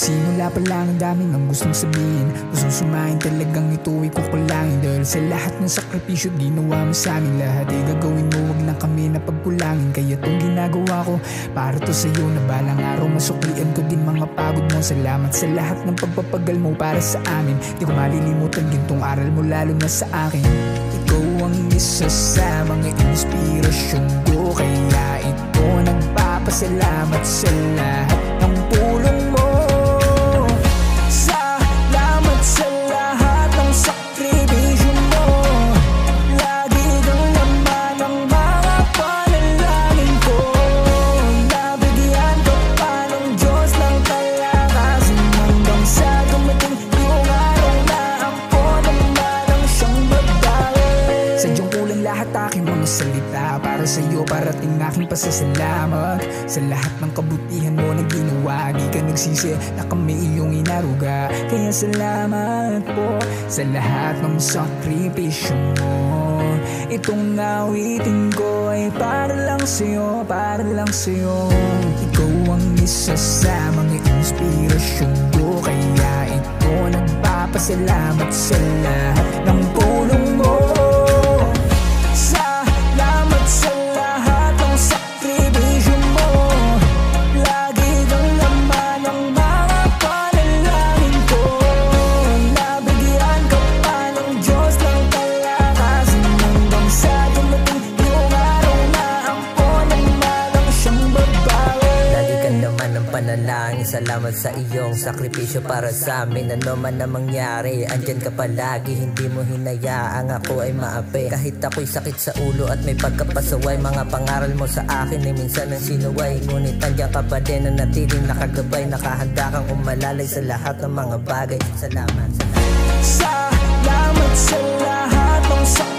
Simula pa lang ang daming ang gustong sabihin, gustong sumahin talagang ito'y kukulangin. Dahil sa lahat ng sakripisyo ginawa mo sa amin, lahat ay gagawin mo, wag lang kami na pagkulangin. Kaya itong ginagawa ko para to sa'yo, na balang araw masuklian ko din mga pagod mo. Salamat sa lahat ng pagpapagal mo para sa amin. Di ko malilimutan gintong aral mo lalo na sa akin. Ikaw ang isa sa mga inspirasyon ko, kaya ito nagpapasalamat sa lahat ng tulong mo. Salamat sa lahat ng sakripisyo mo. Lagi kang laman ng mga panalangin ko. Nabigyan ka pa ng Diyos ng kalakasan hanggang sa dumating yung araw na ako naman ang siyang babae. Sadyang kulang lahat aking mga salita para sa'yo, parating aking pasasalamat sa lahat ng kabutihan mo na ginawa. Di ka nagsisi na kami iyong inaruga, kaya salamat po sa lahat ng sakripisyo mo. Itong awitin ko ay para lang sa'yo, para lang sa'yo. Ikaw ang isa sa mga inspirasyon ko, kaya ito nagpapasalamat sa lahat ng tulong mo. Salamat sa lahat ng sakripisyo mo. Lagi kang laman ng mga panalangin ko. Nabigyan ka pa ng Diyos ng kalakasan hanggang sa dumating yung araw na ako naman ang siyang babae. Lagi kang laman ng panalangin, salamat sa iyong sakripisyo para sa amin. Ano man na mangyari, andyan ka palagi, hindi mo hinayaang ako ay maapi. Kahit ako'y sakit sa ulo at may pagkapasaway, mga pangaral mo sa akin ay minsan ang sinuway. Ngunit andyan ka pa din na natiling nakagabay, nakahanda kang umalalay sa lahat ng mga bagay. Salamat, salamat. Salamat sa lahat ng sakripisyo